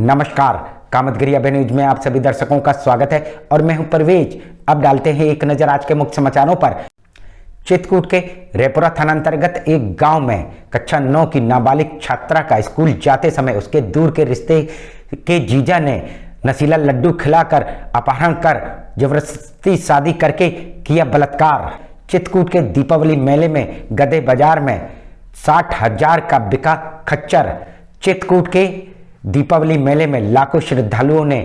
नमस्कार, कामतगिरी अभय न्यूज में आप सभी दर्शकों का स्वागत है और मैं हूं परवेज। अब डालते हैं एक नजर आज के मुख्य समाचारों पर। चित्रकूट के रेपुरा थाना अंतर्गत एक गांव में कक्षा 9 की नाबालिग छात्रा का स्कूल जाते समय उसके दूर के रिश्ते के जीजा ने नशीला लड्डू खिलाकर अपहरण कर जबरदस्ती शादी करके किया बलात्कार। चित्रकूट के दीपावली मेले में गधे बाजार में 60,000 का बिका खच्चर। चित्रकूट के दीपावली मेले में लाखों श्रद्धालुओं ने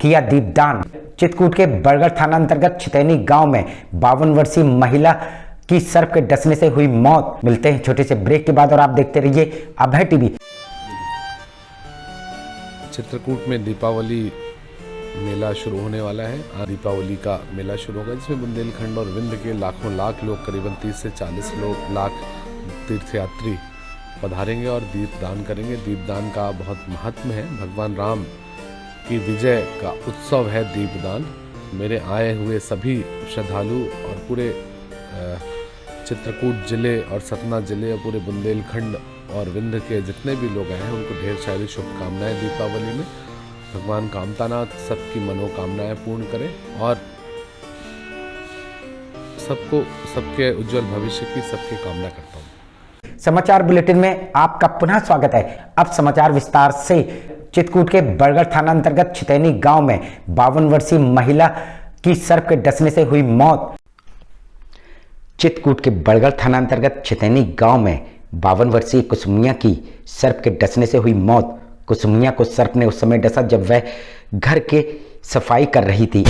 किया दीपदान। चित्रकूट के बरगढ़ थाना अंतर्गत छितैनी गांव में 52 वर्षीय महिला की सर्प के डसने से हुई मौत। मिलते हैं छोटे से ब्रेक के बाद और आप देखते रहिए अभय टीवी। चित्रकूट में दीपावली मेला शुरू होने वाला है। आज दीपावली का मेला शुरू होगा जिसमें बुंदेलखंड और विंध्य के लाखों लाख लोग, करीबन 30 से 40 लाख तीर्थयात्री पधारेंगे और दीपदान करेंगे। दीपदान का बहुत महत्व है। भगवान राम की विजय का उत्सव है दीपदान। मेरे आए हुए सभी श्रद्धालु और पूरे चित्रकूट जिले और सतना जिले और पूरे बुंदेलखंड और विंध्य के जितने भी लोग आए हैं उनको ढेर सारी शुभकामनाएं दीपावली में। भगवान कामतानाथ सबकी मनोकामनाएं पूर्ण करें और सबको सबके उज्जवल भविष्य की सबकी कामना करता हूँ। समाचार बुलेटिन में आपका पुनः स्वागत है। अब समाचार विस्तार से। चित्रकूट के बरगढ़ थाना अंतर्गत छितैनी गांव में 52 वर्षीय महिला की सर्प के डसने से हुई मौत। चित्रकूट के बरगढ़ थाना अंतर्गत छितैनी गांव में 52 वर्षीय कुसुमिया की सर्प के डसने से हुई मौत। कुसुमिया को सर्प ने उस समय डसा जब वह घर के सफाई कर रही थी।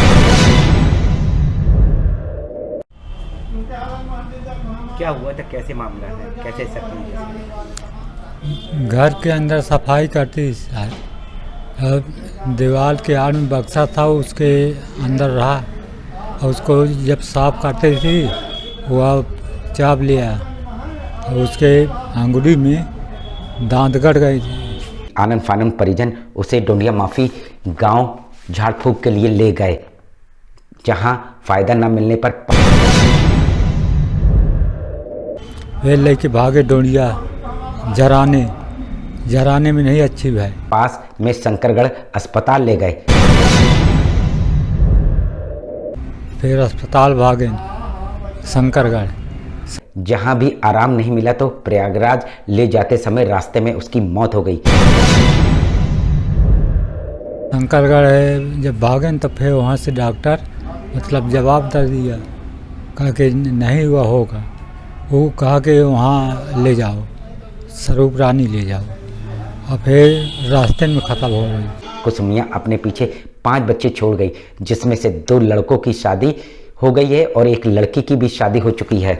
क्या हुआ था, कैसे मामला है, कैसे सर्प ने डसा? घर के अंदर सफाई करती दीवार के आड़ में बक्सा था, उसके अंदर रहा और उसको जब साफ करते थी वह चाप लिया और उसके अंगुली में दांत गड़ गए थे। आनंद फानंद परिजन उसे डोंडिया माफी गांव झाड़ फूक के लिए ले गए, जहां फायदा न मिलने पर वे लेके भागे डोंडिया जराने में नहीं अच्छी है, पास में शंकरगढ़ अस्पताल ले गए। फिर अस्पताल भागे शंकरगढ़, जहां भी आराम नहीं मिला तो प्रयागराज ले जाते समय रास्ते में उसकी मौत हो गई। शंकरगढ़ जब भागे तो फिर वहाँ से डॉक्टर जवाब दे दिया, कहा कि नहीं हुआ होगा। वो कहा कि वहाँ ले जाओ, स्वरूप रानी ले जाओ, और फिर रास्ते में ख़त्म हो गई। कुसुमिया अपने पीछे 5 बच्चे छोड़ गई, जिसमें से 2 लड़कों की शादी हो गई है और एक लड़की की भी शादी हो चुकी है।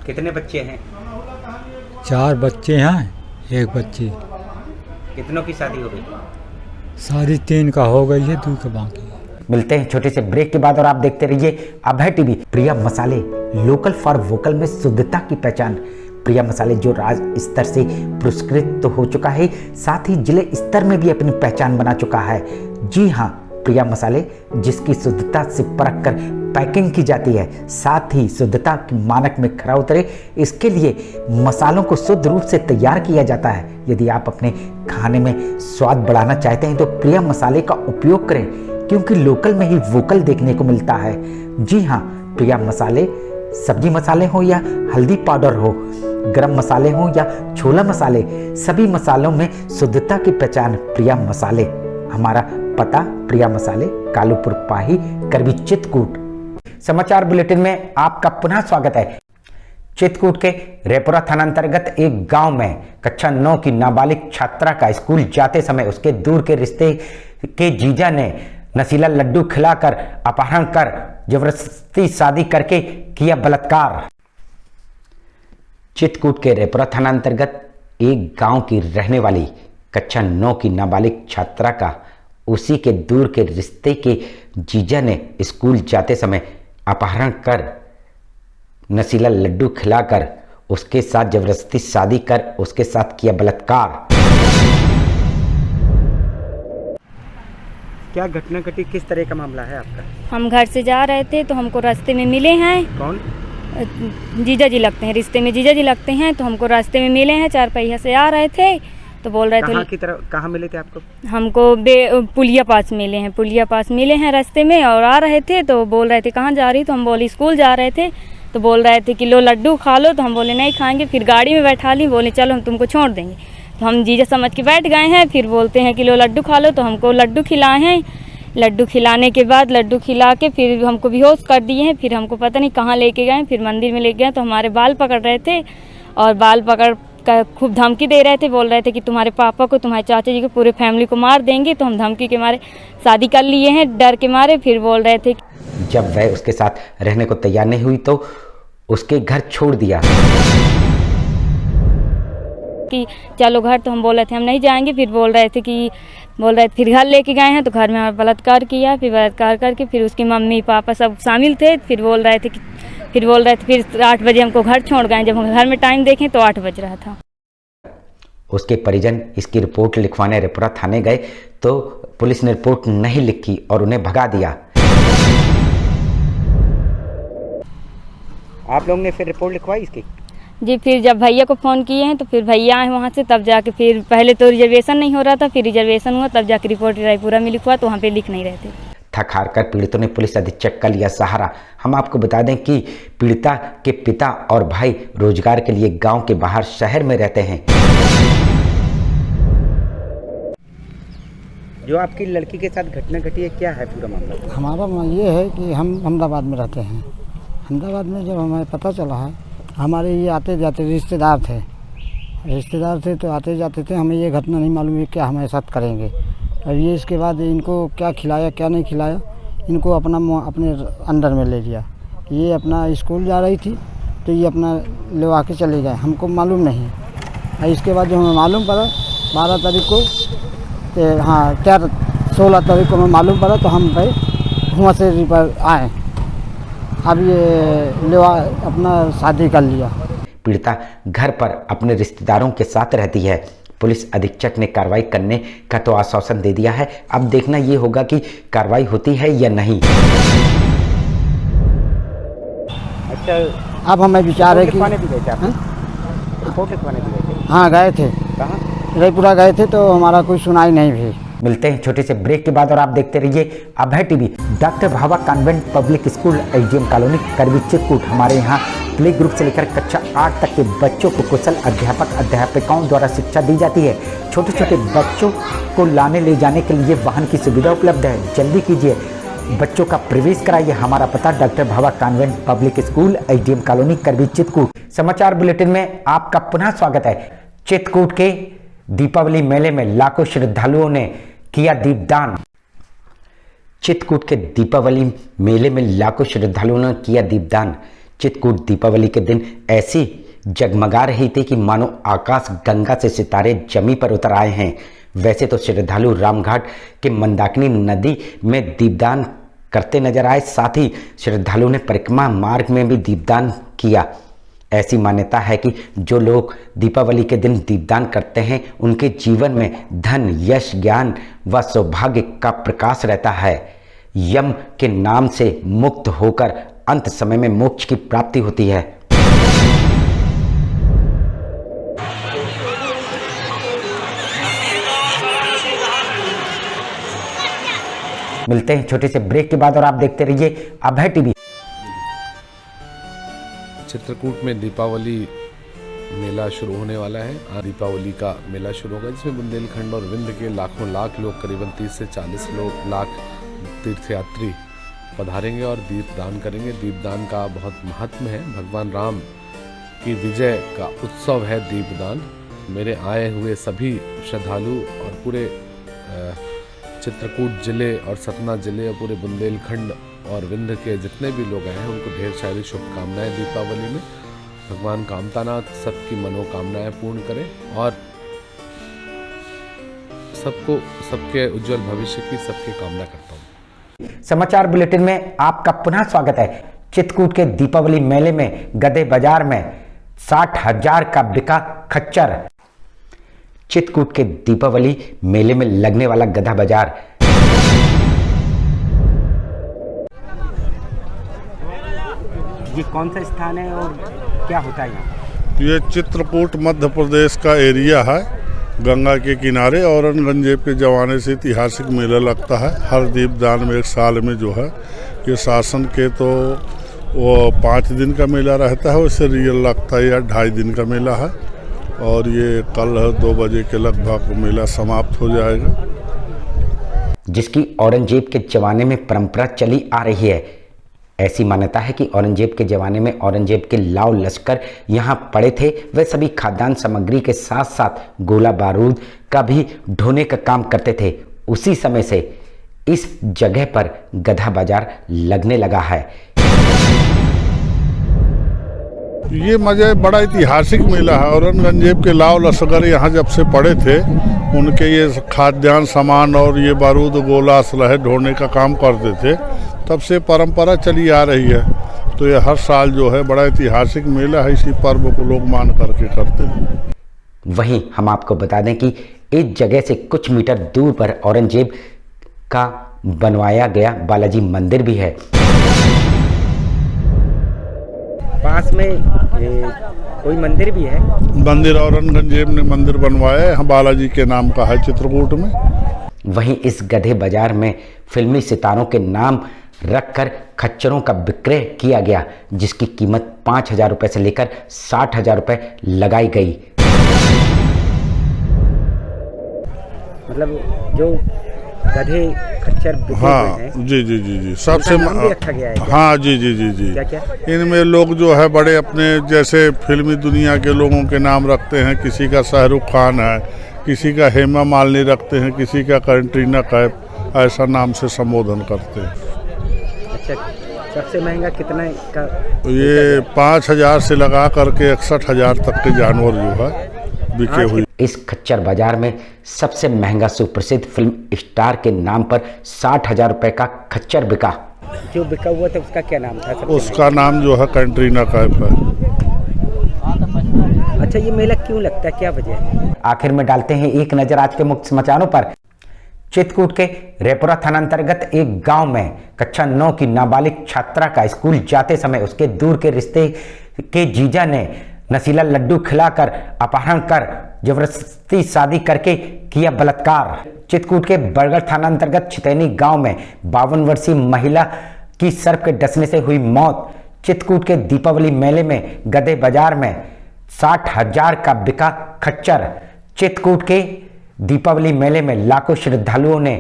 कितने बच्चे हैं? 4 बच्चे हैं, 1 बच्ची। कितनों की शादी हो गई? शादी 3 का हो गई है, 2 का बाकी। मिलते हैं छोटे से ब्रेक के बाद और आप देखते रहिए अभय टीवी। प्रिया मसाले, लोकल फॉर वोकल में शुद्धता की पहचान। प्रिया मसाले जो राज्य स्तर से पुरस्कृत तो हो चुका है, साथ ही जिले स्तर में भी अपनी पहचान बना चुका है। जी हाँ, प्रिया मसाले जिसकी शुद्धता से परख कर पैकिंग की जाती है, साथ ही शुद्धता के मानक में खरा उतरे, इसके लिए मसालों को शुद्ध रूप से तैयार किया जाता है। यदि आप अपने खाने में स्वाद बढ़ाना चाहते हैं तो प्रिया मसाले का उपयोग करें, क्योंकि लोकल में ही वोकल देखने को मिलता है। जी हाँ, प्रिया मसाले सब्जी मसाले हो या हल्दी पाउडर हो, गरम मसाले हो या छोला मसाले, सभी मसालों में शुद्धता की पहचान प्रिया मसाले। हमारा पता प्रिया मसाले, कालूपुर पाही, करबी, चित्रकूट। समाचार बुलेटिन में आपका पुनः स्वागत है। चित्रकूट के रेपुरा थाना अंतर्गत एक गांव में कक्षा 9 की नाबालिग छात्रा का स्कूल जाते समय उसके दूर के रिश्ते के जीजा ने नशीला लड्डू खिलाकर अपहरण कर जबरदस्ती शादी करके किया बलात्कार। चित्रकूट के रेपुरा थाना अंतर्गत एक गांव की रहने वाली कक्षा 9 की नाबालिग छात्रा का उसी के दूर के रिश्ते के जीजा ने स्कूल जाते समय अपहरण कर नशीला लड्डू खिलाकर उसके साथ जबरदस्ती शादी कर उसके साथ किया बलात्कार। क्या घटना घटी, किस तरह का मामला है आपका? हम घर से जा रहे थे तो हमको रास्ते में मिले हैं। कौन? जीजा जी लगते हैं, रिश्ते में जीजा जी लगते हैं। तो हमको रास्ते में मिले हैं, 4 पहिया से आ रहे थे तो बोल रहे थे कहाँ मिले थे आपको? हमको पुलिया पास मिले हैं, पुलिया पास मिले हैं रास्ते में और आ रहे थे। तो बोल रहे थे कहाँ जा रही, तो हम बोले स्कूल जा रहे थे। तो बोल रहे थे कि लो लड्डू खा लो, तो हम बोले नहीं खाएंगे। फिर गाड़ी में बैठा ली, बोले चलो हम तुमको छोड़ देंगे। तो हम जीजा समझ के बैठ गए हैं। फिर बोलते हैं कि लो लड्डू खा लो, तो हमको लड्डू खिलाए हैं। लड्डू खिलाने के बाद लड्डू खिला के फिर हमको बेहोश कर दिए हैं। फिर हमको पता नहीं कहाँ लेके गए, फिर मंदिर में ले गए तो हमारे बाल पकड़ रहे थे और बाल पकड़ कर खूब धमकी दे रहे थे। बोल रहे थे कि तुम्हारे पापा को, तुम्हारे चाचा जी को, पूरे फैमिली को मार देंगे। तो हम धमकी के मारे शादी कर लिए हैं, डर के मारे। फिर बोल रहे थे जब वह उसके साथ रहने को तैयार नहीं हुई तो उसके घर छोड़ दिया कि चलो घर। तो हम बोल रहे थे हम नहीं जाएंगे। फिर बोल रहे थे फिर घर लेके गए हैं तो घर में हमारा बलात्कार किया। फिर बलात्कार करके फिर उसकी मम्मी पापा सब शामिल थे। फिर बोल रहे थे फिर 8 बजे हमको घर छोड़ गए। जब हम घर में टाइम देखें तो 8 बज रहा था। उसके परिजन इसकी रिपोर्ट लिखवाने रेपुरा थाने गए तो पुलिस ने रिपोर्ट नहीं लिखी और उन्हें भगा दिया। आप लोगों ने फिर रिपोर्ट लिखवाई इसकी? जी, फिर जब भैया को फ़ोन किए हैं तो फिर भैया आए वहाँ से, तब जाके फिर पहले तो रिजर्वेशन नहीं हो रहा था, फिर रिजर्वेशन हुआ तब जाके रिपोर्ट रायपुरा में लिखवा तो वहाँ पे लिख नहीं रहे थे। थक हार कर पीड़ितों ने पुलिस अधीक्षक का लिया सहारा। हम आपको बता दें कि पीड़िता के पिता और भाई रोजगार के लिए गांव के बाहर शहर में रहते हैं। जो आपकी लड़की के साथ घटना घटी है, क्या है पूरा मामला? हमारा ये है कि हम अहमदाबाद में रहते हैं। अहमदाबाद में जब हमें पता चला है, हमारे ये आते जाते रिश्तेदार थे तो आते जाते थे। हमें ये घटना नहीं मालूम है क्या हमारे साथ करेंगे। अब ये इसके बाद इनको क्या खिलाया क्या नहीं खिलाया, इनको अपने अंडर में ले लिया। ये अपना स्कूल जा रही थी तो ये अपना लेवा के चले गए, हमको मालूम नहीं। और इसके बाद जो हमें मालूम पड़ा 12 तारीख को, 16 तारीख को हमें मालूम पड़ा तो हम भाई वहाँ से पर आए। अब ये लेवा अपना शादी कर लिया। पीड़िता घर पर अपने रिश्तेदारों के साथ रहती है। पुलिस अधीक्षक ने कार्रवाई करने का तो आश्वासन दे दिया है, अब देखना ये होगा कि कार्रवाई होती है या नहीं। अच्छा, अब हमें विचार है कि हाँ गए थे, रायपुरा गए थे तो हमारा कोई सुनाई नहीं भी। मिलते हैं छोटे से ब्रेक के बाद और आप देखते रहिए Abhay TV. Doctor Bhava convent public school SDM colony Karwi Chitrakoot. हमारे यहाँ प्ले ग्रुप से लेकर कक्षा 8 तक के बच्चों को कुशल अध्यापकों द्वारा शिक्षा दी जाती है। छोटे छोटे बच्चों को लाने ले जाने के लिए वाहन की सुविधा उपलब्ध है। जल्दी कीजिए, बच्चों का प्रवेश कराइए। हमारा पता doctor Bhava convent public school SDM colony Karwi Chitrakoot. समाचार बुलेटिन में आपका पुनः स्वागत है। चित्रकूट के दीपावली मेले में लाखों श्रद्धालुओं ने किया दीपदान। चित्रकूट के दीपावली मेले में लाखों श्रद्धालुओं ने किया दीपदान। चित्रकूट दीपावली के दिन ऐसी जगमगा रही थी कि मानो आकाश गंगा से सितारे जमी पर उतर आए हैं। वैसे तो श्रद्धालु रामघाट के मंदाकिनी नदी में दीपदान करते नजर आए, साथ ही श्रद्धालुओं ने परिक्रमा मार्ग में भी दीपदान किया। ऐसी मान्यता है कि जो लोग दीपावली के दिन दीपदान करते हैं उनके जीवन में धन, यश, ज्ञान व सौभाग्य का प्रकाश रहता है। यम के नाम से मुक्त होकर अंत समय में मोक्ष की प्राप्ति होती है। मिलते हैं छोटे से ब्रेक के बाद और आप देखते रहिए अभय टीवी। चित्रकूट में दीपावली मेला शुरू होने वाला है। दीपावली का मेला शुरू होगा जिसमें बुंदेलखंड और विंध्य के लाखों लाख लोग, करीबन 30 से 40 लाख तीर्थयात्री पधारेंगे और दीपदान करेंगे। दीपदान का बहुत महत्व है। भगवान राम की विजय का उत्सव है दीपदान। मेरे आए हुए सभी श्रद्धालु और पूरे चित्रकूट जिले और सतना जिले और पूरे बुंदेलखंड और विंध्य के जितने भी लोग आए हैं उनको ढेर सारी शुभकामनाएं दीपावली में। भगवान कामतानाथ सबकी मनोकामनाएं पूर्ण करें और सबको सबके उज्जवल भविष्य की सबकी कामना करता हूँ। समाचार बुलेटिन में आपका पुनः स्वागत है। चित्रकूट के दीपावली मेले में गधे बाजार में 60,000 का बिका खच्चर। चित्रकूट के दीपावली मेले में लगने वाला गधा बाजार ये कौन सा स्थान है और क्या होता है यहाँ? ये चित्रकूट मध्य प्रदेश का एरिया है, गंगा के किनारे। औरंगजेब के ज़माने से ऐतिहासिक मेला लगता है हर दीपदान में। एक साल में जो है ये शासन के तो वो 5 दिन का मेला रहता है, वैसे रियल लगता है या 2.5 दिन का मेला है। और ये कल 2 बजे के लगभग मेला समाप्त हो जाएगा। जिसकी औरंगजेब के ज़माने में परंपरा चली आ रही है। ऐसी मान्यता है कि औरंगजेब के ज़माने में औरंगजेब के लाव लश्कर यहाँ पड़े थे। वे सभी खाद्यान्न सामग्री के साथ साथ गोला बारूद का भी ढोने का काम करते थे। उसी समय से इस जगह पर गधा बाजार लगने लगा है। ये मज़े बड़ा ऐतिहासिक मेला है। औरंगजेब के लाव लश्कर यहाँ जब से पड़े थे, उनके ये खाद्यान्न सामान और ये बारूद गोला असलहे ढोने का काम करते थे, तब से परंपरा चली आ रही है। तो ये हर साल जो है बड़ा ऐतिहासिक मेला है, इसी पर्व को लोग मान करके करते हैं। वहीं हम आपको बता दें कि इस जगह से कुछ मीटर दूर पर औरंगजेब का बनवाया गया बालाजी मंदिर भी है। पास में कोई मंदिर भी है। मंदिर औरंगजेब ने मंदिर बनवाया है, यहाँ बालाजी के नाम का है चित्रकूट में। वहीं इस गधे बाजार में फिल्मी सितारों के नाम रखकर खच्चरों का विक्रय किया गया, जिसकी कीमत 5,000 रुपये से लेकर 60,000 रुपये लगाई गई। मतलब जो गधे खच्चर बिके हुए हाँ हैं, जी सबसे उनका नाम भी रखा गया है क्या? हाँ जी। क्या? इनमें लोग जो है बड़े अपने जैसे फिल्मी दुनिया के लोगों के नाम रखते हैं। किसी का शाहरुख खान है, किसी का हेमा मालिनी रखते हैं, किसी का कैटरीना कैफ, ऐसा नाम से संबोधन करते हैं। अच्छा, सबसे महंगा कितना का? ये 5,000 से लगा करके 61,000 तक के जानवर जो है बिके हुए। इस खच्चर बाजार में सबसे महंगा सुप्रसिद्ध फिल्म स्टार के नाम पर 60,000 रुपये का खच्चर बिका। जो बिका हुआ था उसका क्या नाम था? उसका नाम जो है कैटरीना कैफ है। अच्छा, ये मेला क्यों लगता है, क्या वजह है? आखिर में डालते हैं एक नजर आज के मुख्य समाचारों पर। चित्रकूट के रेपुरा थाना अंतर्गत एक गांव में कक्षा 9 की नाबालिग छात्रा का स्कूल जाते समय उसके दूर के रिश्ते के जीजा ने नशीला लड्डू खिलाकर अपहरण कर जबरदस्ती शादी करके किया बलात्कार। चित्रकूट के बरगढ़ थाना अंतर्गत छितैनी गांव में 52 वर्षीय महिला की सर्प के डसने से हुई मौत। चित्रकूट के दीपावली मेले में गधे बाजार में 60,000 का बिका खच्चर। चित्रकूट के दीपावली मेले में लाखों श्रद्धालुओं ने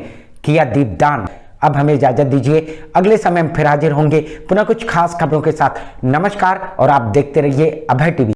किया दीपदान। अब हमें इजाजत दीजिए, अगले समय हम फिर हाजिर होंगे पुनः कुछ खास खबरों के साथ। नमस्कार और आप देखते रहिए अभय टीवी।